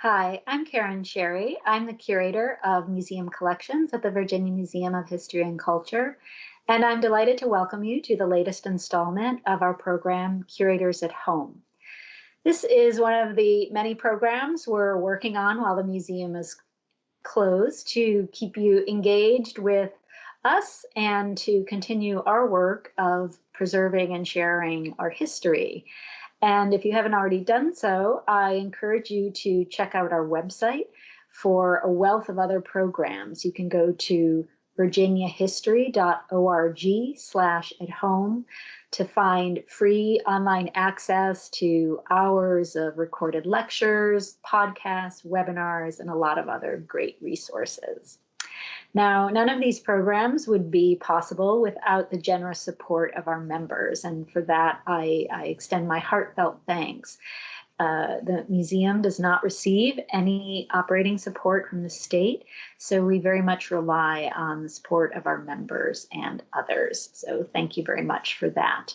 Hi, I'm Karen Sherry. I'm the curator of museum collections at the Virginia Museum of History and Culture, and I'm delighted to welcome you to the latest installment of our program, Curators at Home. This is one of the many programs we're working on while the museum is closed to keep you engaged with us and to continue our work of preserving and sharing our history. And if you haven't already done so, I encourage you to check out our website for a wealth of other programs. You can go to virginiahistory.org/at-home to find free online access to hours of recorded lectures, podcasts, webinars, and a lot of other great resources. Now, none of these programs would be possible without the generous support of our members, and for that, I extend my heartfelt thanks. The museum does not receive any operating support from the state, so we very much rely on the support of our members and others. So thank you very much for that.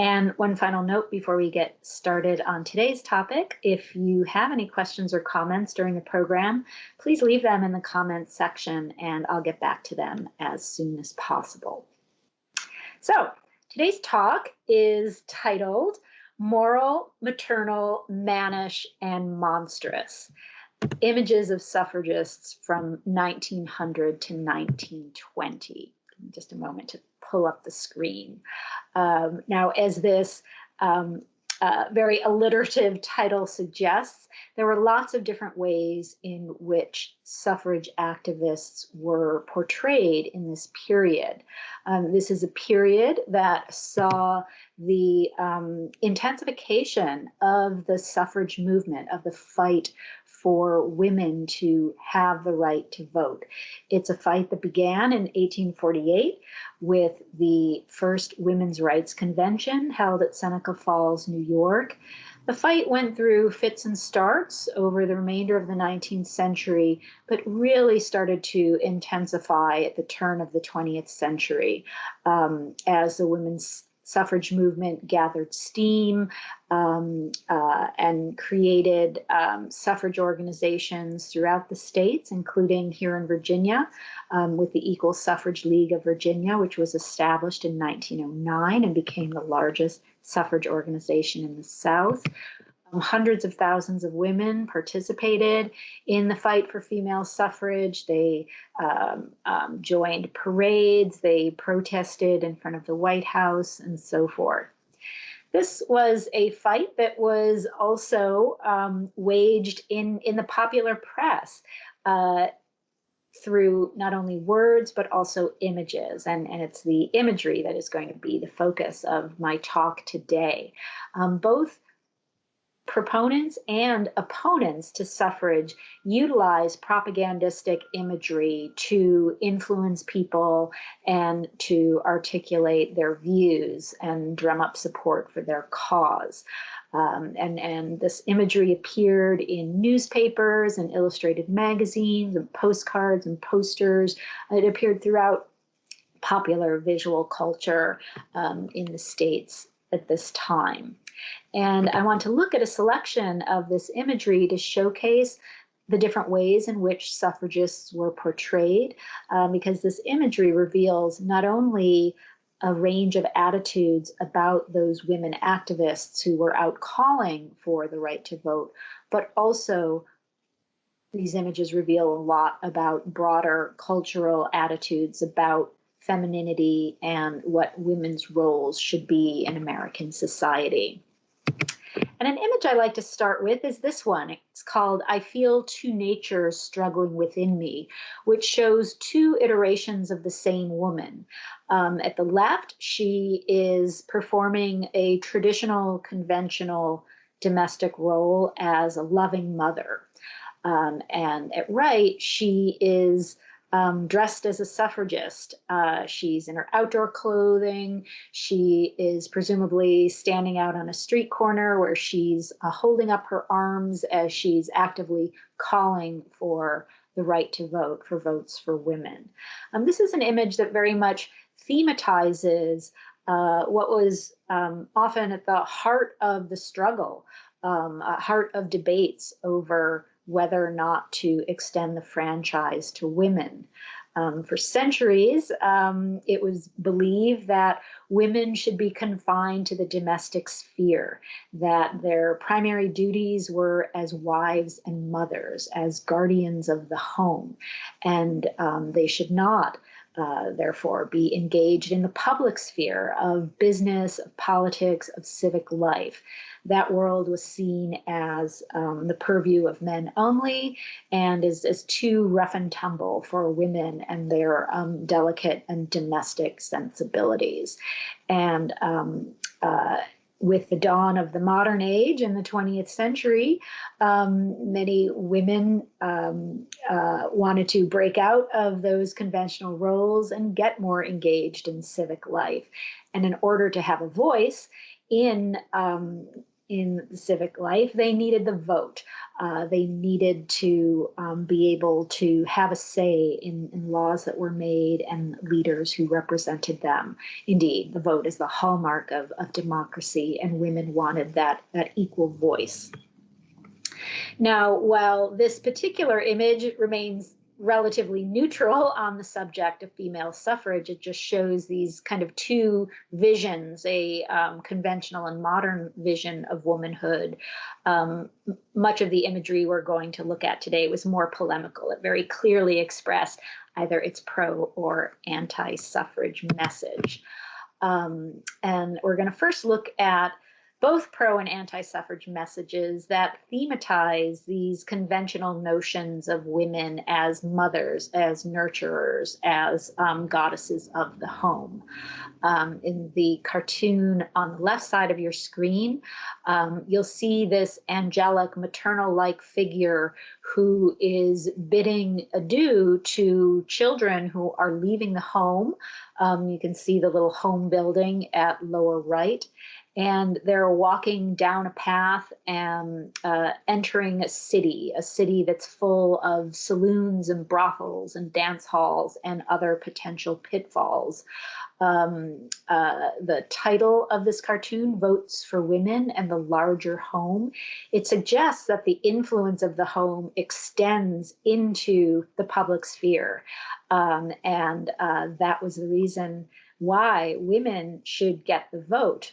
And one final note before we get started on today's topic, if you have any questions or comments during the program, please leave them in the comments section and I'll get back to them as soon as possible. So today's talk is titled Moral, Maternal, Mannish, and Monstrous, Images of Suffragists from 1900 to 1920. Just a moment to pull up the screen. Now, as this very alliterative title suggests, there were lots of different ways in which suffrage activists were portrayed in this period. This is a period that saw the intensification of the suffrage movement, of the fight for women to have the right to vote. It's a fight that began in 1848 with the first Women's Rights Convention held at Seneca Falls, New York. The fight went through fits and starts over the remainder of the 19th century, but really started to intensify at the turn of the 20th century as the women's suffrage movement gathered steam and created suffrage organizations throughout the states, including here in Virginia with the Equal Suffrage League of Virginia, which was established in 1909 and became the largest suffrage organization in the South. Hundreds of thousands of women participated in the fight for female suffrage. They joined parades, they protested in front of the White House, and so forth. This was a fight that was also waged in the popular press through not only words, but also images. And it's the imagery that is going to be the focus of my talk today. Both proponents and opponents to suffrage utilize propagandistic imagery to influence people and to articulate their views and drum up support for their cause. And this imagery appeared in newspapers and illustrated magazines and postcards and posters. It appeared throughout popular visual culture in the States at this time. And I want to look at a selection of this imagery to showcase the different ways in which suffragists were portrayed, because this imagery reveals not only a range of attitudes about those women activists who were out calling for the right to vote, but also these images reveal a lot about broader cultural attitudes about femininity and what women's roles should be in American society. And an image I like to start with is this one. It's called I Feel Two Natures Struggling Within Me, which shows two iterations of the same woman. At the left, she is performing a traditional, conventional domestic role as a loving mother. And at right, she is dressed as a suffragist. She's in her outdoor clothing. She is presumably standing out on a street corner where she's holding up her arms as she's actively calling for the right to vote, for votes for women. This is an image that very much thematizes what was often at the heart of the struggle, heart of debates over whether or not to extend the franchise to women. For centuries, it was believed that women should be confined to the domestic sphere, that their primary duties were as wives and mothers, as guardians of the home, and they should not therefore, be engaged in the public sphere of business, of politics, of civic life. That world was seen as the purview of men only, and as too rough and tumble for women and their delicate and domestic sensibilities. And with the dawn of the modern age in the 20th century, many women wanted to break out of those conventional roles and get more engaged in civic life. And in order to have a voice in civic life, they needed the vote. They needed to be able to have a say in laws that were made and leaders who represented them. Indeed, the vote is the hallmark of democracy, and women wanted that equal voice. Now, while this particular image remains relatively neutral on the subject of female suffrage, it just shows these kind of two visions, a conventional and modern vision of womanhood. Much of the imagery we're going to look at today was more polemical. It very clearly expressed either its pro or anti-suffrage message. And we're going to first look at both pro and anti-suffrage messages that thematize these conventional notions of women as mothers, as nurturers, as goddesses of the home. In the cartoon on the left side of your screen, you'll see this angelic, maternal-like figure who is bidding adieu to children who are leaving the home. You can see the little home building at lower right. And they're walking down a path and entering a city that's full of saloons and brothels and dance halls and other potential pitfalls. The title of this cartoon, Votes for Women and the Larger Home, it suggests that the influence of the home extends into the public sphere. And that was the reason why women should get the vote,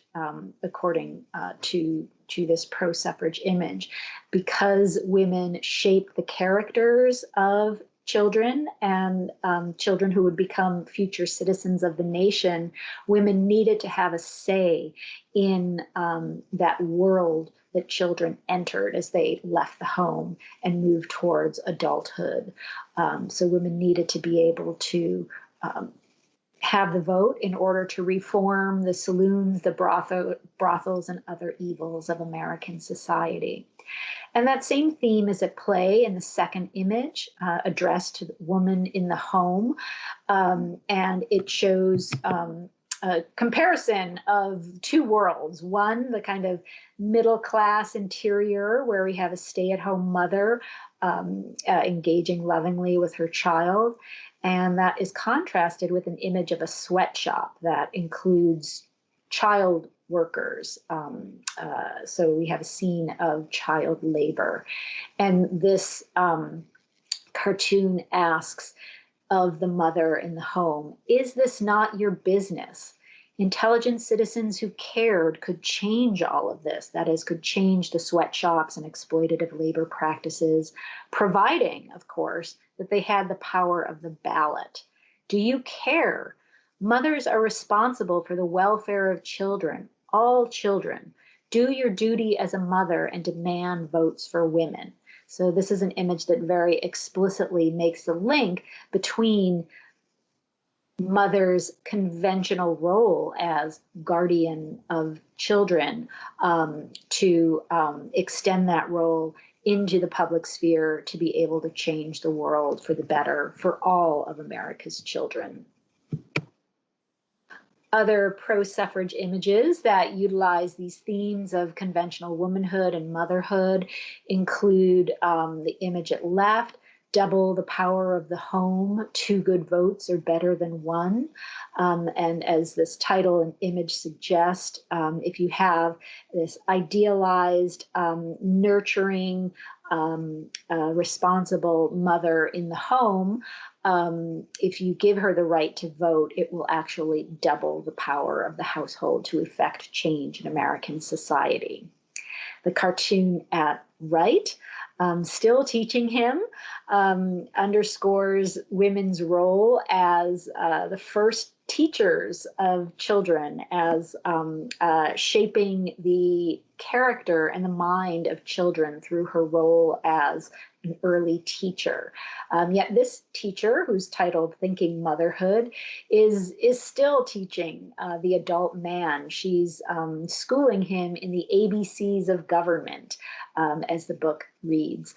according to this pro-suffrage image, because women shape the characters of children and children who would become future citizens of the nation. Women needed to have a say in that world that children entered as they left the home and moved towards adulthood. So women needed to be able to have the vote in order to reform the saloons, the brothels, and other evils of American society. And that same theme is at play in the second image, addressed to the woman in the home. And it shows a comparison of two worlds. One, the kind of middle-class interior where we have a stay-at-home mother engaging lovingly with her child. And that is contrasted with an image of a sweatshop that includes child workers. So we have a scene of child labor. And this cartoon asks of the mother in the home, is this not your business? Intelligent citizens who cared could change all of this. That is, could change the sweatshops and exploitative labor practices, providing, of course, that they had the power of the ballot. Do you care? Mothers are responsible for the welfare of children, all children. Do your duty as a mother and demand votes for women. So this is an image that very explicitly makes the link between mother's conventional role as guardian of children to extend that role into the public sphere to be able to change the world for the better for all of America's children. Other pro-suffrage images that utilize these themes of conventional womanhood and motherhood include the image at left, double the power of the home, 2 good votes are better than 1. And as this title and image suggest, if you have this idealized, nurturing, responsible mother in the home, if you give her the right to vote, it will actually double the power of the household to effect change in American society. The cartoon at right, still teaching him, underscores women's role as the first teachers of children, as shaping the character and the mind of children through her role as an early teacher. Yet this teacher, who's titled Thinking Motherhood, is still teaching the adult man. She's schooling him in the ABCs of government, as the book reads.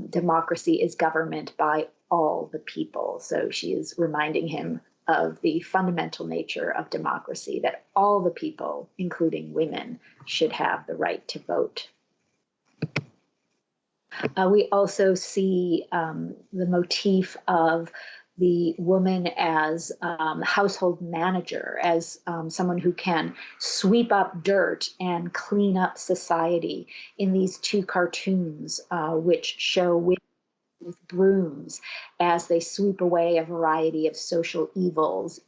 Democracy is government by all the people. So she is reminding him of the fundamental nature of democracy, that all the people, including women, should have the right to vote. We also see the motif of the woman as household manager, as someone who can sweep up dirt and clean up society in these two cartoons, which show women with brooms as they sweep away a variety of social evils,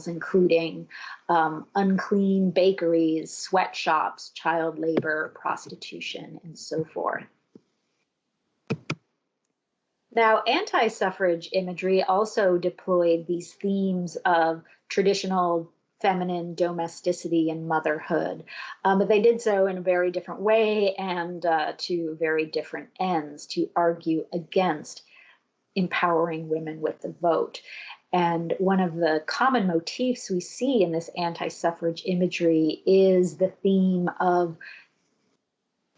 including unclean bakeries, sweatshops, child labor, prostitution, and so forth. Now, anti-suffrage imagery also deployed these themes of traditional feminine domesticity and motherhood, but they did so in a very different way and to very different ends, to argue against empowering women with the vote. And one of the common motifs we see in this anti-suffrage imagery is the theme of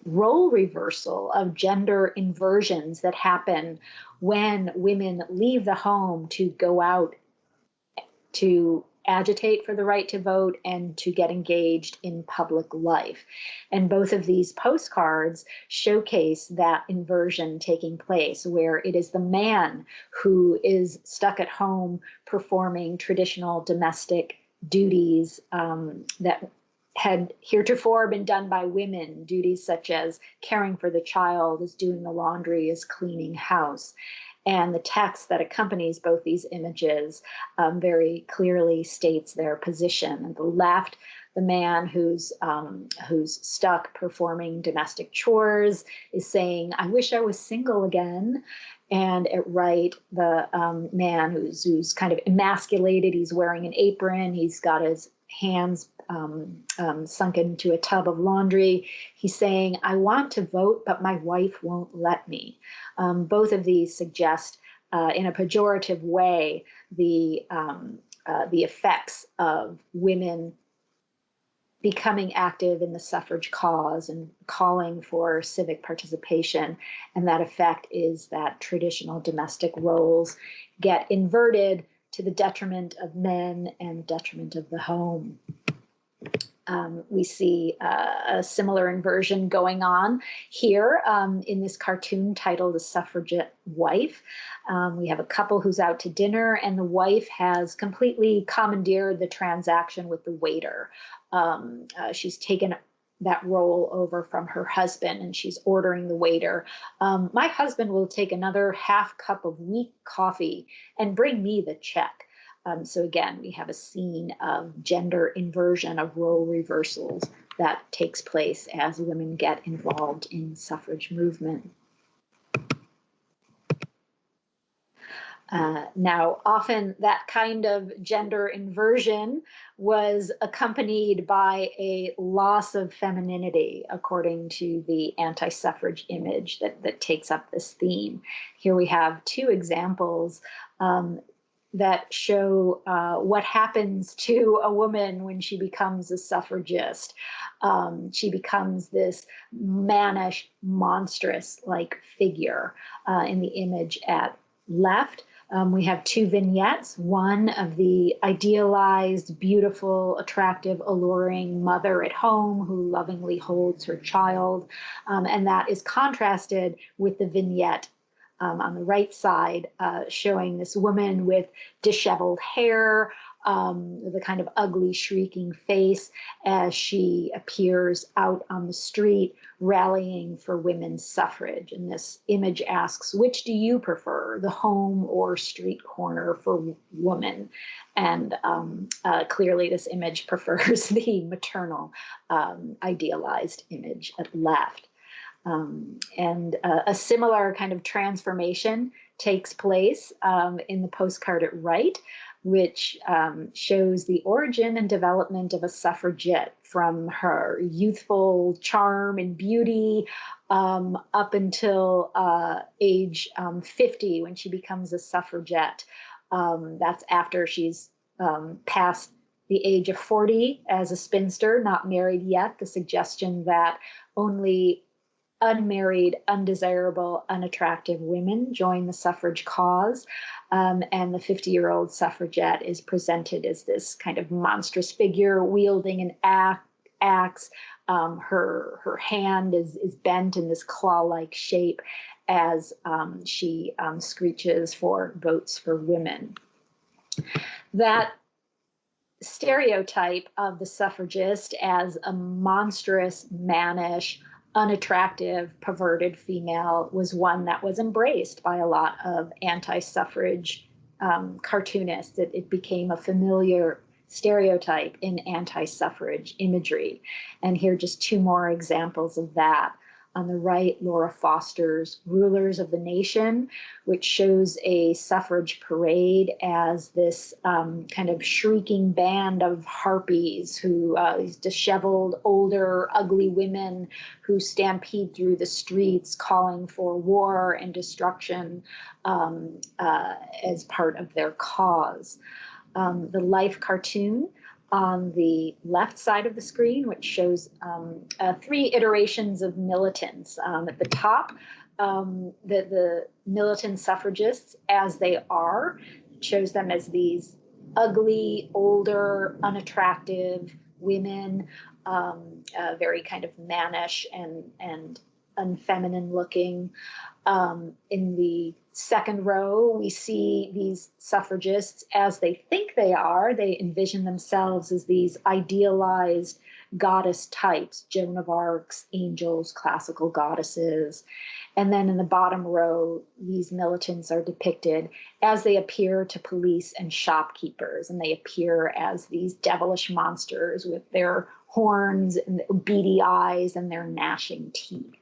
role reversal, of gender inversions that happen when women leave the home to go out to agitate for the right to vote and to get engaged in public life. And both of these postcards showcase that inversion taking place, where it is the man who is stuck at home performing traditional domestic duties that had heretofore been done by women, duties such as caring for the child, as doing the laundry, as cleaning house. And the text that accompanies both these images very clearly states their position. On the left, the man who's stuck performing domestic chores is saying, "I wish I was single again." And at right, the man who's kind of emasculated, he's wearing an apron, he's got his hands sunk into a tub of laundry. He's saying, "I want to vote, but my wife won't let me." Both of these suggest, in a pejorative way, the effects of women becoming active in the suffrage cause and calling for civic participation. And that effect is that traditional domestic roles get inverted to the detriment of men and detriment of the home. We see a similar inversion going on here in this cartoon titled The Suffragette Wife. We have a couple who's out to dinner, and the wife has completely commandeered the transaction with the waiter. She's taken that role over from her husband, and she's ordering the waiter, "My husband will take another half cup of weak coffee and bring me the check." So again, we have a scene of gender inversion, of role reversals that takes place as women get involved in suffrage movement. Now, often that kind of gender inversion was accompanied by a loss of femininity, according to the anti-suffrage image that takes up this theme. Here we have two examples that show what happens to a woman when she becomes a suffragist. She becomes this mannish, monstrous-like figure. In the image at left, we have two vignettes, one of the idealized, beautiful, attractive, alluring mother at home who lovingly holds her child, and that is contrasted with the vignette on the right side, showing this woman with disheveled hair, the kind of ugly, shrieking face as she appears out on the street rallying for women's suffrage. And this image asks, which do you prefer, the home or street corner for woman? And clearly this image prefers the maternal idealized image at left. And a similar kind of transformation takes place in the postcard at right, which shows the origin and development of a suffragette from her youthful charm and beauty up until age 50, when she becomes a suffragette. That's after she's passed the age of 40 as a spinster, not married yet, the suggestion that only unmarried, undesirable, unattractive women join the suffrage cause. And the 50-year-old suffragette is presented as this kind of monstrous figure wielding an axe. Her hand is bent in this claw-like shape as she screeches for votes for women. That stereotype of the suffragist as a monstrous, mannish, unattractive, perverted female was one that was embraced by a lot of anti-suffrage cartoonists. It became a familiar stereotype in anti-suffrage imagery. And here are just two more examples of that. On the right, Laura Foster's Rulers of the Nation, which shows a suffrage parade as this kind of shrieking band of harpies who, disheveled, older, ugly women who stampede through the streets calling for war and destruction as part of their cause. The Life cartoon on the left side of the screen, which shows 3 iterations of militants. At the top, the militant suffragists as they are, it shows them as these ugly, older, unattractive women, very kind of mannish and unfeminine looking. In the second row, we see these suffragists as they think they are. They envision themselves as these idealized goddess types, Joan of Arc's angels, classical goddesses. And then in the bottom row, these militants are depicted as they appear to police and shopkeepers, and they appear as these devilish monsters with their horns and beady eyes and their gnashing teeth.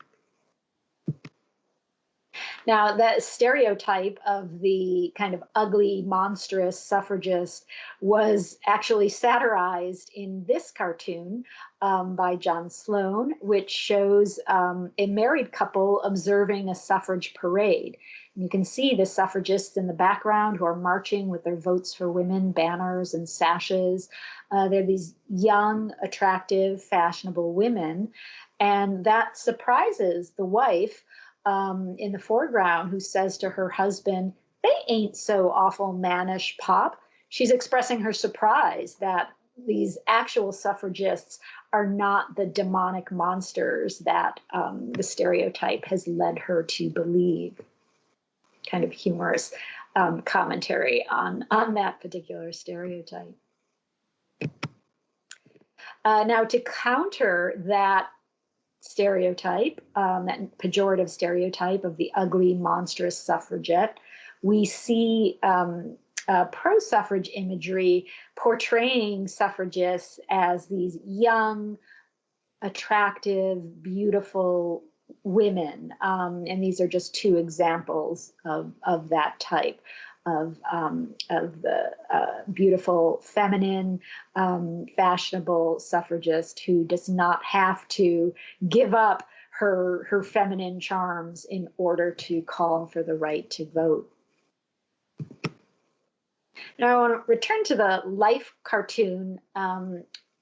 Now, that stereotype of the kind of ugly, monstrous suffragist was actually satirized in this cartoon by John Sloan, which shows a married couple observing a suffrage parade. And you can see the suffragists in the background who are marching with their Votes for Women banners and sashes. They're these young, attractive, fashionable women, and that surprises the wife in the foreground, who says to her husband, "They ain't so awful mannish, Pop." She's expressing her surprise that these actual suffragists are not the demonic monsters that the stereotype has led her to believe. Kind of humorous commentary on that particular stereotype. Now, to counter that stereotype, that pejorative stereotype of the ugly, monstrous suffragette, we see pro-suffrage imagery portraying suffragists as these young, attractive, beautiful women. And these are just 2 examples of that type. Of the beautiful, feminine, fashionable suffragist who does not have to give up her feminine charms in order to call for the right to vote. Now I want to return to the Life cartoon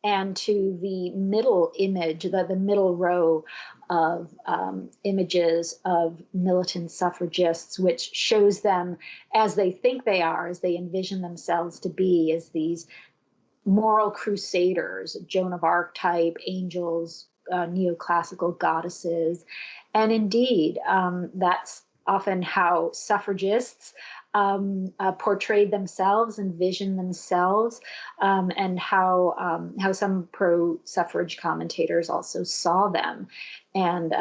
and to the middle image, the middle row of images of militant suffragists, which shows them as they think they are, as they envision themselves to be, as these moral crusaders, Joan of Arc type, angels, neoclassical goddesses. And indeed, that's often how suffragists portrayed themselves, envisioned themselves, and how some pro-suffrage commentators also saw them. And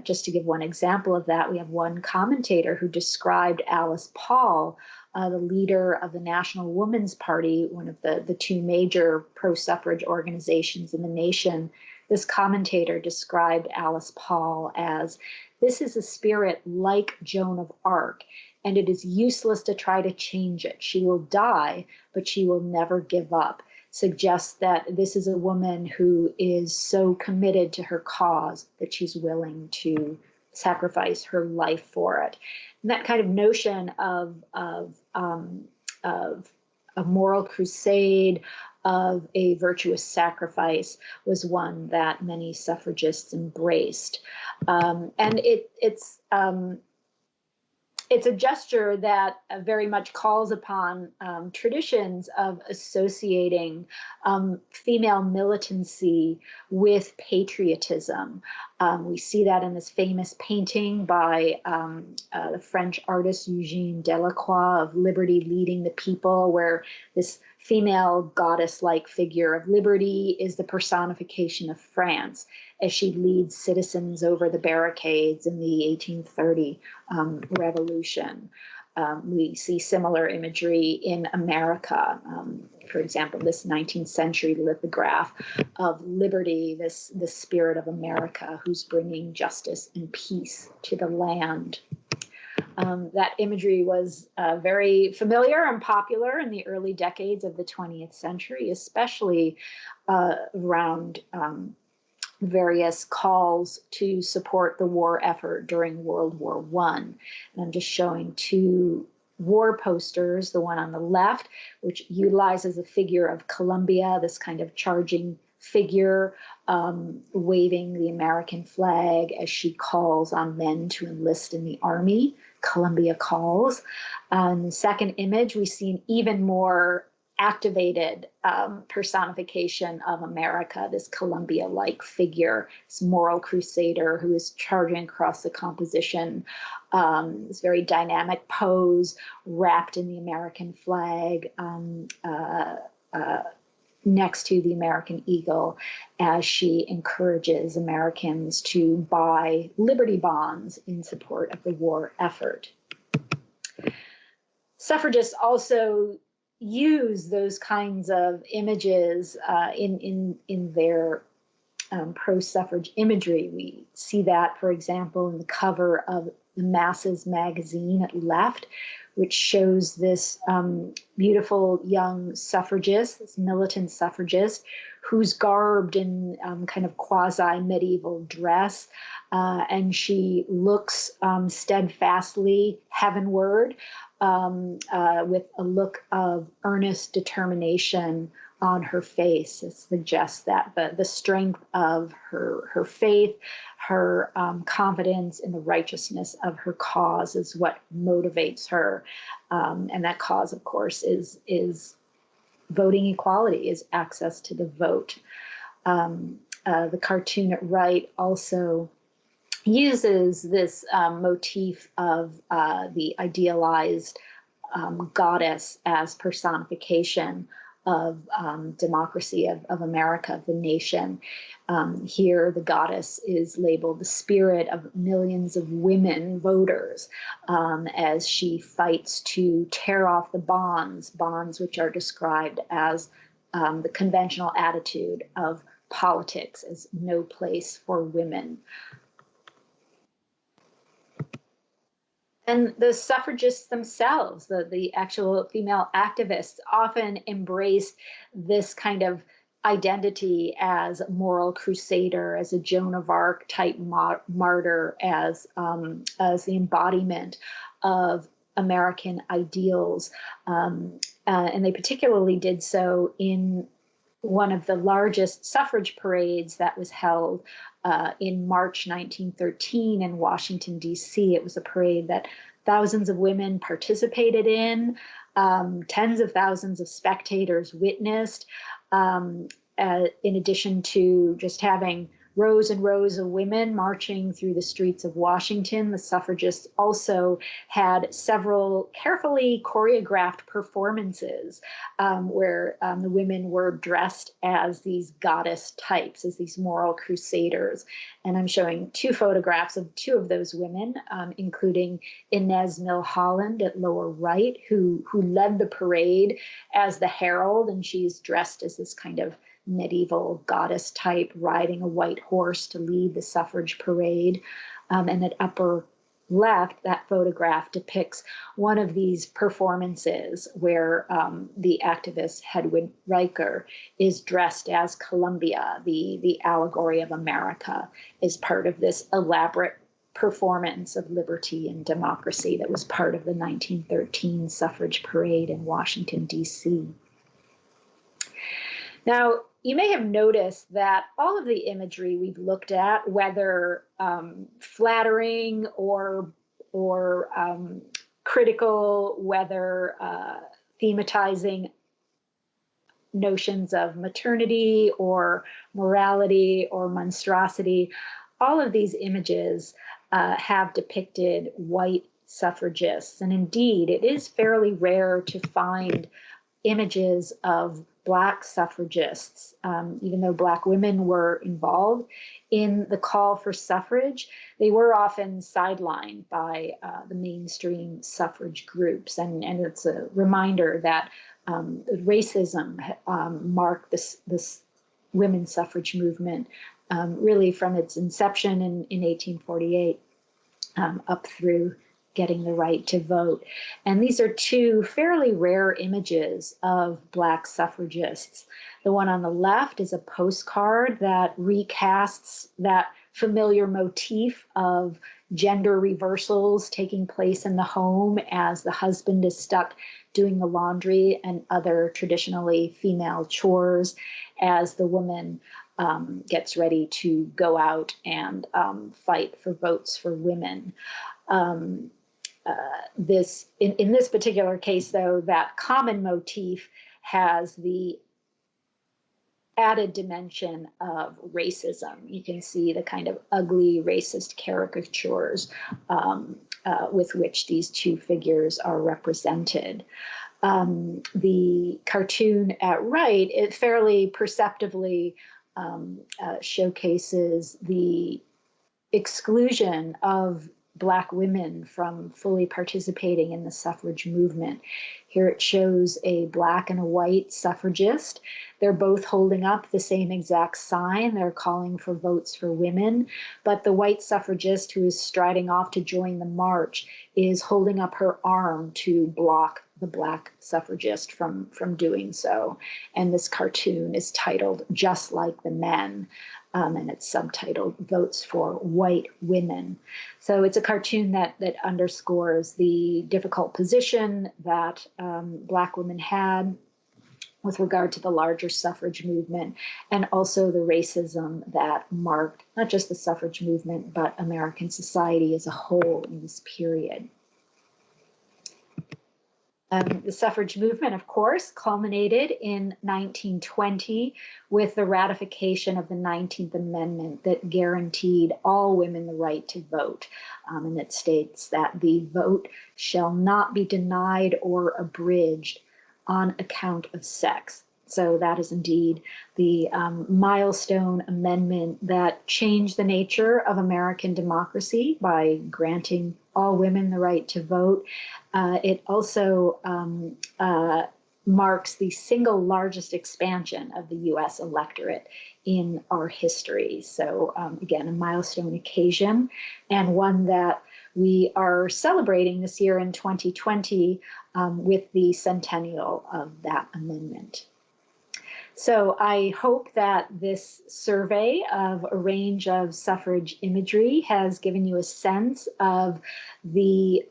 just to give one example of that, we have one commentator who described Alice Paul, the leader of the National Woman's Party, one of the two major pro-suffrage organizations in the nation. This commentator described Alice Paul as, "This is a spirit like Joan of Arc, and it is useless to try to change it. She will die, but she will never give up." Suggests that this is a woman who is so committed to her cause that she's willing to sacrifice her life for it. And that kind of notion of a moral crusade, of a virtuous sacrifice, was one that many suffragists embraced. And it's a gesture that very much calls upon traditions of associating female militancy with patriotism. We see that in this famous painting by the French artist Eugène Delacroix of Liberty Leading the People, where this female goddess-like figure of liberty is the personification of France as she leads citizens over the barricades in the 1830 revolution. We see similar imagery in America. For example, this 19th century lithograph of liberty, this spirit of America who's bringing justice and peace to the land. That imagery was very familiar and popular in the early decades of the 20th century, especially around various calls to support the war effort during World War I. And I'm just showing two war posters, the one on the left, which utilizes a figure of Columbia, this kind of charging figure, waving the American flag as she calls on men to enlist in the army. Columbia calls. In the second image, we see an even more activated personification of America, this Columbia-like figure, this moral crusader who is charging across the composition, this very dynamic pose wrapped in the American flag, next to the American eagle, as she encourages Americans to buy Liberty bonds in support of the war effort. Suffragists also use those kinds of images in their pro-suffrage imagery. We see that, for example, in the cover of the Masses magazine at left, which shows this beautiful young suffragist, this militant suffragist, who's garbed in kind of quasi-medieval dress, and she looks steadfastly heavenward with a look of earnest determination on her face. It suggests that the strength of her faith, her confidence in the righteousness of her cause is what motivates her. And that cause, of course, is voting equality, is access to the vote. The cartoon at right also uses this motif of the idealized goddess as personification of democracy, of America, of the nation. Here, the goddess is labeled the spirit of millions of women voters as she fights to tear off the bonds which are described as the conventional attitude of politics as no place for women. And the suffragists themselves, the actual female activists, often embraced this kind of identity as a moral crusader, as a Joan of Arc type martyr, as the embodiment of American ideals. And they particularly did so in one of the largest suffrage parades that was held in March 1913 in Washington, D.C. It was a parade that thousands of women participated in, tens of thousands of spectators witnessed, in addition to just having rows and rows of women marching through the streets of Washington. The suffragists also had several carefully choreographed performances where the women were dressed as these goddess types, as these moral crusaders. And I'm showing two photographs of two of those women, including Inez Milholland at lower right, who led the parade as the herald, and she's dressed as this kind of medieval goddess type riding a white horse to lead the suffrage parade. And at upper left, that photograph depicts one of these performances where the activist Hedwig Riker is dressed as Columbia, the allegory of America, as part of this elaborate performance of liberty and democracy that was part of the 1913 suffrage parade in Washington, D.C. Now, you may have noticed that all of the imagery we've looked at, whether flattering or critical, whether thematizing notions of maternity or morality or monstrosity, all of these images have depicted white suffragists. And indeed, it is fairly rare to find images of Black suffragists, even though Black women were involved in the call for suffrage. They were often sidelined by the mainstream suffrage groups. And it's a reminder that racism marked this women's suffrage movement really from its inception in 1848 up through getting the right to vote. And these are two fairly rare images of Black suffragists. The one on the left is a postcard that recasts that familiar motif of gender reversals taking place in the home as the husband is stuck doing the laundry and other traditionally female chores, as the woman gets ready to go out and fight for votes for women. In this particular case, though, that common motif has the added dimension of racism. You can see the kind of ugly racist caricatures with which these two figures are represented. The cartoon at right, it fairly perceptibly showcases the exclusion of Black women from fully participating in the suffrage movement. Here it shows a Black and a white suffragist. They're both holding up the same exact sign. They're calling for votes for women, but the white suffragist who is striding off to join the march is holding up her arm to block the Black suffragist from doing so. And this cartoon is titled "Just Like the Men," and it's subtitled "Votes for White Women." So it's a cartoon that underscores the difficult position that Black women had with regard to the larger suffrage movement, and also the racism that marked not just the suffrage movement, but American society as a whole in this period. The suffrage movement, of course, culminated in 1920 with the ratification of the 19th Amendment that guaranteed all women the right to vote. And it states that the vote shall not be denied or abridged on account of sex. So that is indeed the milestone amendment that changed the nature of American democracy by granting all women the right to vote. It also marks the single largest expansion of the U.S. electorate in our history. So again, a milestone occasion, and one that we are celebrating this year in 2020 with the centennial of that amendment. So I hope that this survey of a range of suffrage imagery has given you a sense of the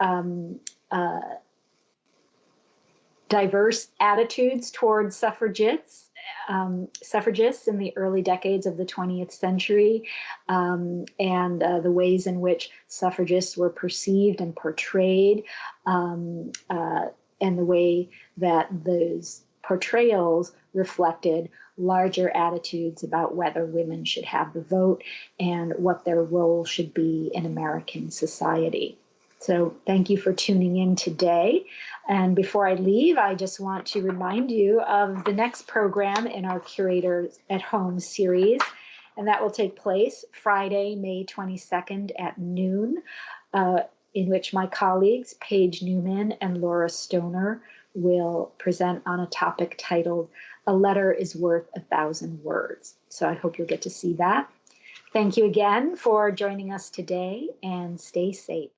diverse attitudes towards suffragists in the early decades of the 20th century, and the ways in which suffragists were perceived and portrayed, and the way that those portrayals reflected larger attitudes about whether women should have the vote and what their role should be in American society. So thank you for tuning in today. And before I leave, I just want to remind you of the next program in our Curators at Home series, and that will take place Friday, May 22nd at noon, in which my colleagues, Paige Newman and Laura Stoner, will present on a topic titled, "A Letter is Worth 1,000 Words." So I hope you'll get to see that. Thank you again for joining us today, and stay safe.